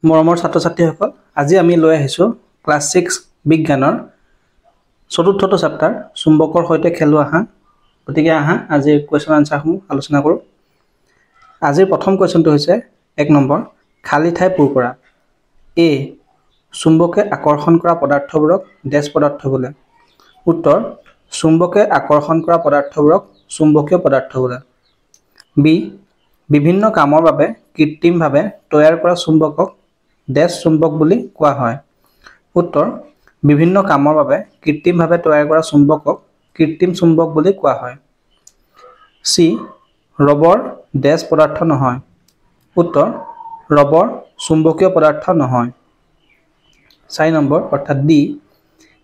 মৰমৰ ছাত্ৰ ছাত্ৰীসকল, আজি আমি লৈ আহিছোঁ ক্লাছ 6 বিজ্ঞানৰ চতুৰ্থটো চেপ্টাৰ চুম্বকৰ সৈতে খেলোৱা হাঁহ। গতিকে আহা আজিৰ কুৱেশ্যন আনচাৰসমূহ আলোচনা কৰোঁ। আজিৰ প্ৰথম কুৱেশ্যনটো হৈছে 1 নম্বৰ, খালী ঠাই পূৰ কৰা। এ, চুম্বকে আকৰ্ষণ কৰা পদাৰ্থবোৰক ডেছ পদাৰ্থ বোলে। উত্তৰ, চুম্বকে আকৰ্ষণ কৰা পদাৰ্থবোৰক চুম্বকীয় পদাৰ্থ বোলে। বি, বিভিন্ন কামৰ বাবে কৃত্ৰিমভাৱে তৈয়াৰ কৰা চুম্বকক ডেছ চুম্বক বুলি কোৱা হয়। উত্তৰ, বিভিন্ন কামৰ বাবে কৃত্ৰিমভাৱে তৈয়াৰ কৰা চুম্বকক কৃত্ৰিম চুম্বক বুলি কোৱা হয়। চি, ৰবৰ ডেছ পদাৰ্থ নহয়। উত্তৰ, ৰবৰ চুম্বকীয় পদাৰ্থ নহয়। 4 নম্বৰ অৰ্থাৎ ডি,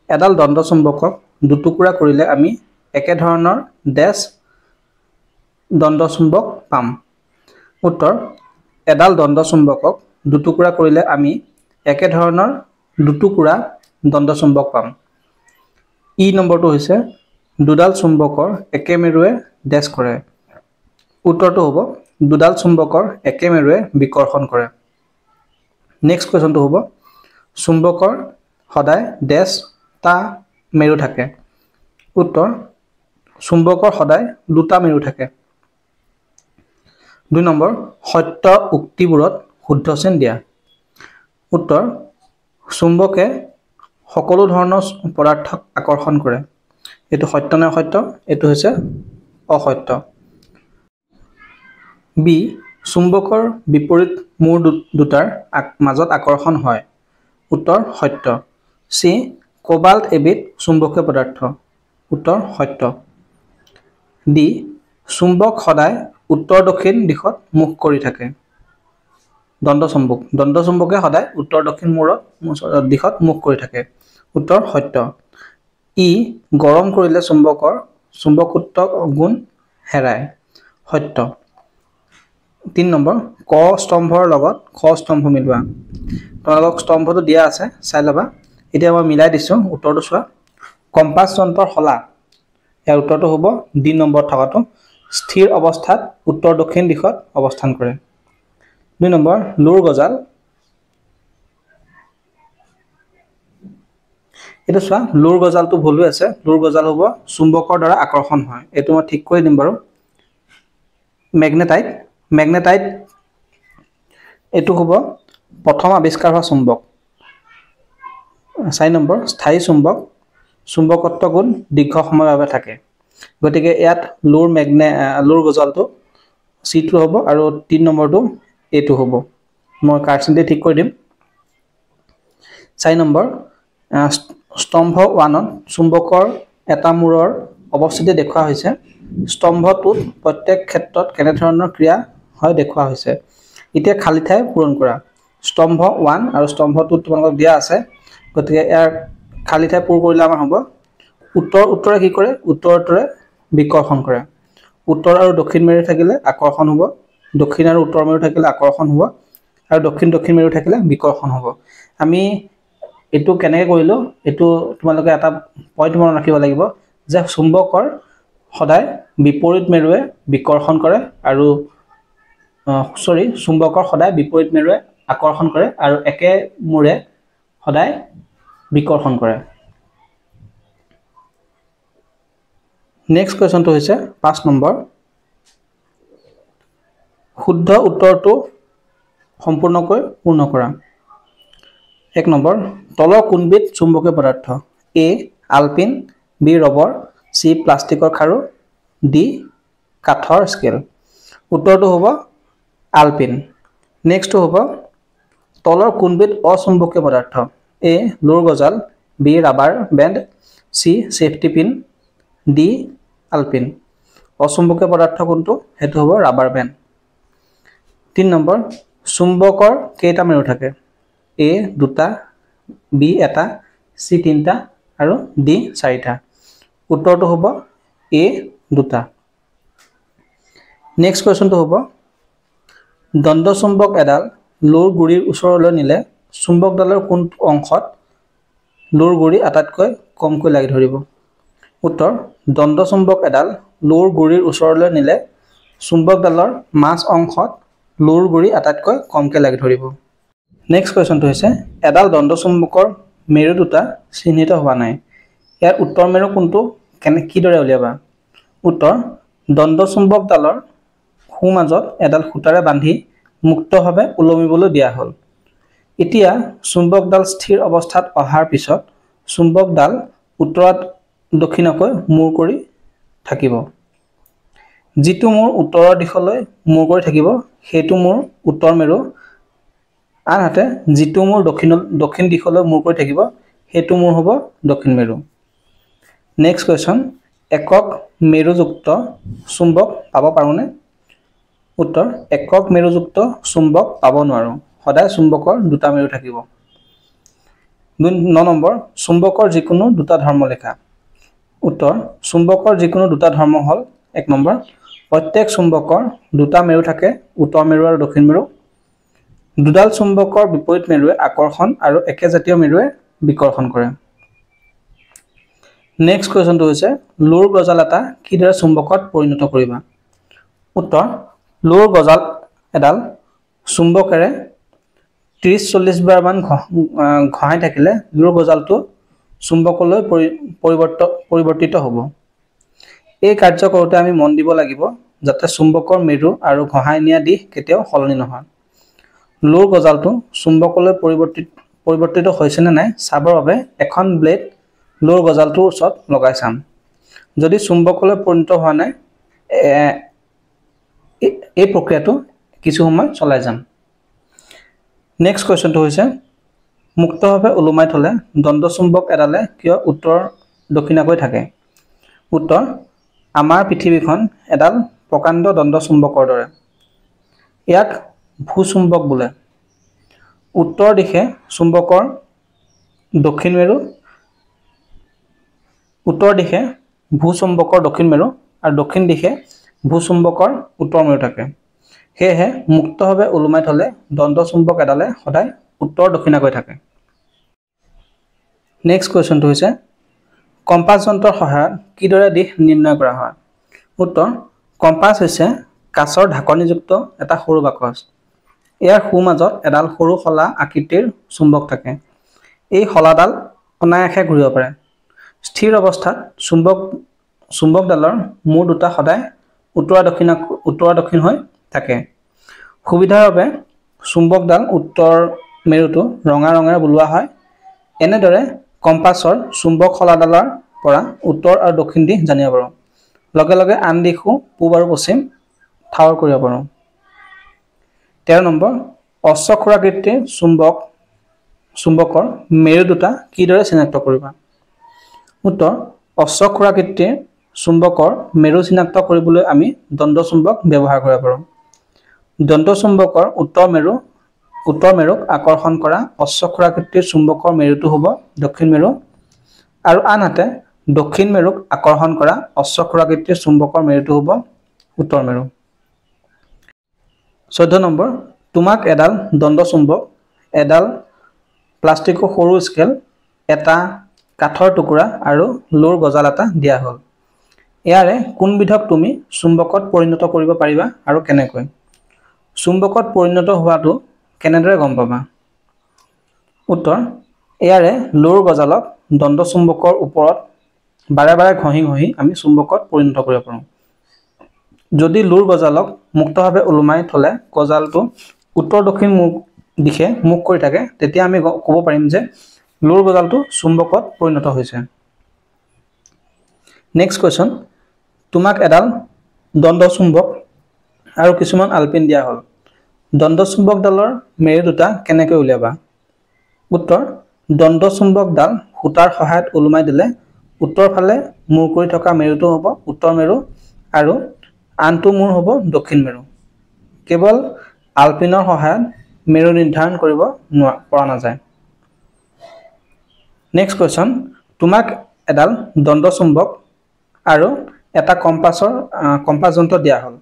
এডাল দণ্ড চুম্বকক দুটুকুৰা কৰিলে আমি একেধৰণৰ ডেছ দণ্ড চুম্বক পাম। উত্তৰ, এডাল দণ্ড চুম্বকক দুটুকুৰা কৰিলে আমি একেধৰণৰ দুটুকুৰা দণ্ড চুম্বক পাম। ই নম্বৰটো হৈছে দুডাল চুম্বকৰ একে মেৰুৱে ডেছ কৰে। উত্তৰটো হ'ব দুডাল চুম্বকৰ একে মেৰুৱে বিকৰ্ষণ কৰে। নেক্সট কুৱেশ্যনটো হ'ব চুম্বকৰ সদায় ডেছটা মেৰু থাকে। উত্তৰ, চুম্বকৰ সদায় দুটা মেৰু থাকে। 2 নম্বৰ, সত্য উক্তিবোৰত শুদ্ধ চিন দিয়া। উত্তৰ, চুম্বকে সকলো ধৰণৰ পদাৰ্থক আকৰ্ষণ কৰে। এইটো সত্য নে অসত্য? এইটো হৈছে অসত্য। বি, চুম্বকৰ বিপৰীত মূৰ দুটাৰ মাজত আকৰ্ষণ হয়। উত্তৰ, সত্য। চি, কোবাল্ট এবিধ চুম্বকীয় পদাৰ্থ। উত্তৰ, সত্য। ডি, চুম্বক সদায় উত্তৰ দক্ষিণ দিশত মুখ কৰি থাকে। দণ্ড চুম্বকে সদায় উত্তৰ দক্ষিণ দিশত মুখ কৰি থাকে। উত্তৰ, সত্য। ই গৰম কৰিলে চুম্বকত্ব গুণ হেৰায়। সত্য। 3 নম্বৰ, ক স্তম্ভৰ লগত খ স্তম্ভ মিলোৱা। তোমালোকক স্তম্ভটো দিয়া আছে, চাই ল'বা। এতিয়া মই মিলাই দিছোঁ, উত্তৰটো চোৱা। কম্পাছ যন্ত্ৰৰ শলা, ইয়াৰ উত্তৰটো হ'ব ডি নম্বৰ থকাটো, স্থিৰ অৱস্থাত উত্তৰ দক্ষিণ দিশত অৱস্থান কৰে। 2 নম্বৰ, লোৰ গজাল। এইটো চোৱা, লোৰ গজালটো ভুল হৈ আছে। লোৰ গজাল হ'ব চুম্বকৰ দ্বাৰা আকৰ্ষণ হয়। এইটো মই ঠিক কৰি দিম বাৰু। মেগনেটাইট এইটো হ'ব প্ৰথম আৱিষ্কাৰ হোৱা চুম্বক। 4 নম্বৰ, স্থায়ী চুম্বকত্ব গুণ দীৰ্ঘ সময়ৰ বাবে থাকে। গতিকে ইয়াত লোৰ গজালটো চিটো হ'ব আৰু 3 নম্বৰটো এইটো হ'ব। মই কাৰ্চনটি ঠিক কৰি দিম। 4 নম্বৰ, স্তম্ভ 1ত চুম্বকৰ এটা মূৰৰ অৱস্থিতি দেখুওৱা হৈছে। স্তম্ভটোত প্ৰত্যেক ক্ষেত্ৰত কেনেধৰণৰ ক্ৰিয়া হয় দেখুওৱা হৈছে। এতিয়া খালী ঠাই পূৰণ কৰা। স্তম্ভ 1 আৰু স্তম্ভ 2 তোমালোকক দিয়া আছে। গতিকে ইয়াৰ খালী ঠাই পূৰ কৰিলে আমাৰ হ'ব উত্তৰে কি কৰে? উত্তৰে বিকৰ্ষণ কৰে। উত্তৰ আৰু দক্ষিণ মেৰু থাকিলে আকৰ্ষণ হ'ব, দক্ষিণ আৰু উত্তৰ মেৰু থাকিলে আকৰ্ষণ হ'ব, আৰু দক্ষিণ মেৰু থাকিলে বিকৰ্ষণ হ'ব। আমি এইটো কেনেকৈ কৰিলোঁ, এইটো তোমালোকে এটা পইণ্ট মনত ৰাখিব লাগিব যে চুম্বকৰ সদায় বিপৰীত মেৰুৱে বিকৰ্ষণ কৰে আৰু চুম্বকৰ সদায় বিপৰীত মেৰুৱে আকৰ্ষণ কৰে আৰু একে মূৰে সদায় বিকৰ্ষণ কৰে। নেক্সট কুৱেশ্যনটো হৈছে 5 নম্বৰ, শুদ্ধ উত্তৰটো সম্পূৰ্ণকৈ পূৰ্ণ কৰা। 1 নম্বৰ, তলৰ কোনবিধ চুম্বকীয় পদাৰ্থ? এ, আলপিন, বি, ৰবৰ, চি, প্লাষ্টিকৰ খাৰু, ডি, কাঠৰ স্কেল। উত্তৰটো হ'ব আলপিন। নেক্সটটো হ'ব তলৰ কোনবিধ অচুম্বকীয় পদাৰ্থ? এ, লোৰ গজাল, B, rubber band, C, safety pin, D, আলপিন। অচুম্বকীয় পদাৰ্থ কোনটো? সেইটো হ'ব ৰাবাৰ বেণ্ড। 3 নম্বৰ, চুম্বকৰ কেইটা মেৰু থাকে? এ, 2টা, বি, 1টা, চি, 3টা আৰু ডি, 4টা। উত্তৰটো হ'ব এ, 2টা। নেক্সট কুৱেশ্যনটো হ'ব দণ্ড চুম্বক এডাল লোৰ গুৰিৰ ওচৰলৈ নিলে চুম্বকডালৰ কোনটো অংশত লোৰ গুৰি আটাইতকৈ কমকৈ লাগি ধৰিব? উত্তৰ, দণ্ড চুম্বক এডাল লোৰ গুৰিৰ ওচৰলৈ নিলে চুম্বকডালৰ মাজ অংশত লোৰ গুৰি আটাইতকৈ কমকৈ লাগি ধৰিব। নেক্সট কুৱেশ্যনটো হৈছে এডাল দণ্ডচুম্বকৰ মেৰু দুটা চিহ্নিত হোৱা নাই ইয়াৰ উত্তৰ মেৰু কোনটো কিদৰে উলিয়াবা উত্তৰ দণ্ডচুম্বকডালৰ সোঁমাজত এডাল সূতাৰে বান্ধি মুক্তভাৱে ওলমিবলৈ দিয়া হ'ল এতিয়া চুম্বকডাল স্থিৰ অৱস্থাত অহাৰ পিছত চুম্বকডাল উত্তৰত দক্ষিণকৈ মূৰ কৰি থাকিব যিটো মূৰ উত্তৰৰ দিশলৈ মূৰ কৰি থাকিব সেইটো মূৰ উত্তৰ মেৰু আনহাতে যিটো মূৰ দক্ষিণ দিশলৈ মূৰ কৰি থাকিব সেইটো মূৰ হ'ব দক্ষিণ মেৰু নেক্সট কুৱেশ্যন একক মেৰুযুক্ত চুম্বক পাব পাৰোঁনে উত্তৰ একক মেৰুযুক্ত চুম্বক পাব নোৱাৰোঁ সদায় চুম্বকৰ দুটা মেৰু থাকিব 9 নম্বৰ চুম্বকৰ যিকোনো দুটা ধৰ্ম লেখা উত্তৰ চুম্বকৰ যিকোনো দুটা ধৰ্ম হ'ল 1 নম্বৰ প্ৰত্যেক চুম্বকৰ দুটা মেৰু থাকে উত্তৰ মেৰু আৰু দক্ষিণ মেৰু দুডাল চুম্বকৰ বিপৰীত মেৰুৱে আকৰ্ষণ আৰু একেজাতীয় মেৰুৱে বিকৰ্ষণ কৰে নেক্সট কুৱেশ্যনটো হৈছে লোৰ গজাল এটা কিদৰে চুম্বকত পৰিণত কৰিবা উত্তৰ লোৰ গজাল এডাল চুম্বকেৰে 30-40 বাৰ মান ঘঁহাই থাকিলে লোৰ গজালটো চুম্বকলৈ পৰিৱৰ্তিত হ'ব এই কাৰ্য কৰোঁতে আমি মন দিব লাগিব যাতে চুম্বকৰ মেৰু আৰু ঘঁহাই নিয়া দিশ কেতিয়াও সলনি নহয় লোৰ গজালটো চুম্বকলৈ পৰিৱৰ্তিত হৈছে নে নাই চাবৰ বাবে এখন ব্লেড লোৰ গজালটোৰ ওচৰত লগাই চাম যদি চুম্বকলৈ পৰিণত হোৱা নাই এই প্ৰক্ৰিয়াটো কিছু সময় চলাই যাম নেক্সট কুৱেশ্যনটো হৈছে মুক্তভাৱে ওলমাই থলে দণ্ডচুম্বক এডালে কিয় উত্তৰ দক্ষিণাকৈ থাকে উত্তৰ আমাৰ পৃথিৱীখন এডাল প্ৰকাণ্ড দণ্ডচুম্বকৰ দৰে ইয়াক ভূচুম্বক বোলে উত্তৰ দিশে চুম্বকৰ দক্ষিণ মেৰু উত্তৰ দিশে ভূচুম্বকৰ দক্ষিণ মেৰু আৰু দক্ষিণ দিশে ভূচুম্বকৰ উত্তৰ মেৰু থাকে সেয়েহে মুক্তভাৱে ওলমাই থলে দণ্ডচুম্বক এডালে সদায় উত্তৰ দক্ষিণাকৈ থাকে নেক্সট কুৱেশ্যনটো হৈছে কম্পাছ যন্ত্ৰৰ সহায়ত কিদৰে দিশ নিৰ্ণয় কৰা হয় উত্তৰ কম্পাছ হৈছে কাঁচৰ ঢাকনিযুক্ত এটা সৰু বাকচ ইয়াৰ সোঁমাজত এডাল সৰু শলা আকৃতিৰ চুম্বক থাকে এই শলাডাল অনায়াসে ঘূৰিব পাৰে স্থিৰ অৱস্থাত চুম্বকডালৰ মূৰ দুটা সদায় উত্তৰ দক্ষিণ হৈ থাকে সুবিধাৰ বাবে চুম্বকডাল উত্তৰ মেৰুটো ৰঙা ৰঙেৰে বুলোৱা হয় এনেদৰে কম্পাছৰ চুম্বক শলাডালৰ পৰা উত্তৰ আৰু দক্ষিণ দিশ জানিব পাৰোঁ লগে লগে আন দিশো পূব আৰু পশ্চিম ঠাৱৰ কৰিব পাৰোঁ 13 নম্বৰ অশ্বক্ষুৰাকৃতিৰ চুম্বকৰ মেৰু দুটা কিদৰে চিনাক্ত কৰিবা উত্তৰ অশ্বক্ষুৰাকৃতিৰ চুম্বকৰ মেৰু চিনাক্ত কৰিবলৈ আমি দণ্ডচুম্বক ব্যৱহাৰ কৰিব পাৰোঁ দণ্ডচুম্বকৰ উত্তৰ মেৰুক আকৰ্ষণ কৰা অশ্বক্ষুৰাকৃতিৰ চুম্বকৰ মেৰুটো হ'ব দক্ষিণ মেৰু আৰু আনহাতে দক্ষিণ মেৰুক আকৰ্ষণ কৰা অশ্বক্ষুৰাকৃতিৰ চুম্বকৰ মেৰুটো হ'ব উত্তৰ মেৰু 14 নম্বৰ তোমাক এডাল দণ্ডচুম্বক এডাল প্লাষ্টিকৰ সৰু স্কেল এটা কাঠৰ টুকুৰা আৰু লোৰ গজাল এটা দিয়া হ'ল ইয়াৰে কোনবিধক তুমি চুম্বকত পৰিণত কৰিব পাৰিবা আৰু কেনেকৈ চুম্বকত পৰিণত হোৱাটো কেনেদৰে গম পাবা উত্তৰ ইয়াৰে লোৰ গজালক দণ্ডচুম্বকৰ ওপৰত বাৰে বাৰে ঘঁহি আমি চুম্বকত পৰিণত কৰিব পাৰোঁ যদি লোৰ গজালক মুক্তভাৱে ওলমাই থলে গজালটো উত্তৰ দক্ষিণ দিশে মুখ কৰি থাকে তেতিয়া আমি ক'ব পাৰিম যে লোৰ গজালটো চুম্বকত পৰিণত হৈছে নেক্সট কুৱেশ্যন তোমাক এডাল দণ্ডচুম্বক আৰু কিছুমান আলপিন দিয়া হ'ল দণ্ডচুম্বকডালৰ মেৰু দুটা কেনেকৈ উলিয়াবা উত্তৰ দণ্ডচুম্বকডাল সূতাৰ সহায়ত ওলমাই দিলে উত্তৰ ফালে মূৰ কৰি থকা মেৰুটো হ'ব উত্তৰ মেৰু আৰু আনটো মূৰ হ'ব দক্ষিণ মেৰু কেৱল আলপিনৰ সহায়ত মেৰু নিৰ্ধাৰণ কৰিব পৰা নাযায় নেক্সট কুৱেশ্যন তোমাক এডাল দণ্ডচুম্বক আৰু এটা কম্পাছ যন্ত্ৰ দিয়া হ'ল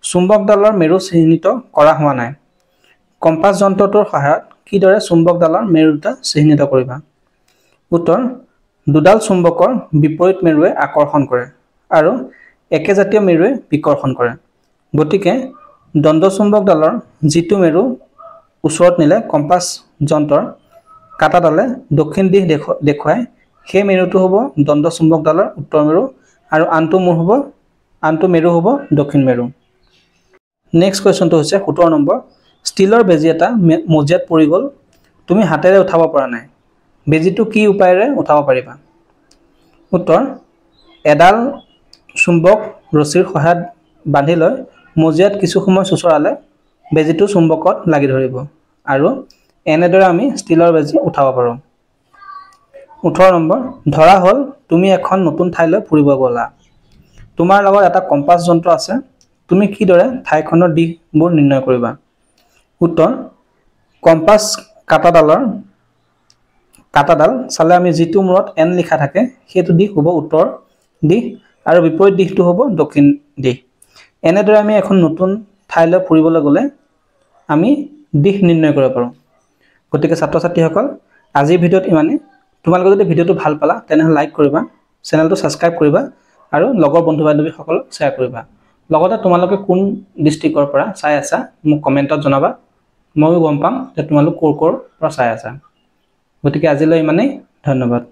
চুম্বকডালৰ মেৰু চিহ্নিত কৰা হোৱা নাই কম্পাছ যন্ত্ৰটোৰ সহায়ত কিদৰে চুম্বকডালৰ মেৰু দুটা চিহ্নিত কৰিবা উত্তৰ দুডাল চুম্বকৰ বিপৰীত মেৰুৱে আকৰ্ষণ কৰে আৰু একেজাতীয় মেৰুৱে বিকৰ্ষণ কৰে গতিকে দণ্ডচুম্বকডালৰ যিটো মেৰু ওচৰত নিলে কম্পাছ যন্ত্ৰৰ কাটাডালে দক্ষিণ দিশ দেখুৱাই সেই মেৰুটো হ'ব দণ্ড চুম্বকডালৰ উত্তৰ মেৰু আৰু আনটো মেৰু হ'ব দক্ষিণ মেৰু। নেক্সট কুৱেশ্যনটো হৈছে 17 নম্বৰ। ষ্টিলৰ বেজী এটা মজিয়াত পৰি গ'ল, তুমি হাতেৰে উঠাব পৰা নাই, বেজীটো কি উপায়েৰে উঠাব পাৰিবা? উত্তৰ, এডাল চুম্বক ৰছীৰ সহায়ত বান্ধি লৈ মজিয়াত কিছু সময় চোঁচৰালে বেজীটো চুম্বকত লাগি ধৰিব আৰু এনেদৰে আমি ষ্টিলৰ বেজী উঠাব পাৰোঁ। 18 নম্বৰ। ধৰা হ'ল তুমি এখন নতুন ঠাইলৈ ফুৰিব গ'লা, তোমাৰ লগত এটা কম্পাছ যন্ত্ৰ আছে, তুমি কিদৰে ঠাইখনৰ দিশবোৰ নিৰ্ণয় কৰিবা? উত্তৰ, কম্পাছ কাটাডাল চালে আমি যিটো মূৰত এন লিখা থাকে সেইটো দিশ হ'ব উত্তৰ দিশ আৰু বিপৰীত দিশটো হ'ব দক্ষিণ দিশ। এনেদৰে আমি এখন নতুন ঠাইলৈ ফুৰিবলৈ গ'লে আমি দিশ নিৰ্ণয় কৰিব পাৰোঁ। গতিকে ছাত্ৰ ছাত্ৰীসকল, আজিৰ ভিডিঅ'ত ইমানেই। তোমালোকে যদি ভিডিঅ'টো ভাল পালা তেনেহ'লে লাইক কৰিবা, চেনেলটো ছাবস্ক্ৰাইব কৰিবা আৰু লগৰ বন্ধু বান্ধৱীসকলক শ্বেয়াৰ কৰিবা। লগতে তোমালোকে কোন ডিষ্ট্ৰিক্টৰ পৰা চাই আছা মোক কমেণ্টত জনাবা, ময়ো গম পাম যে তোমালোক ক'ৰ পৰা চাই আছা। গতিকে আজিলৈ ইমানেই, ধন্যবাদ।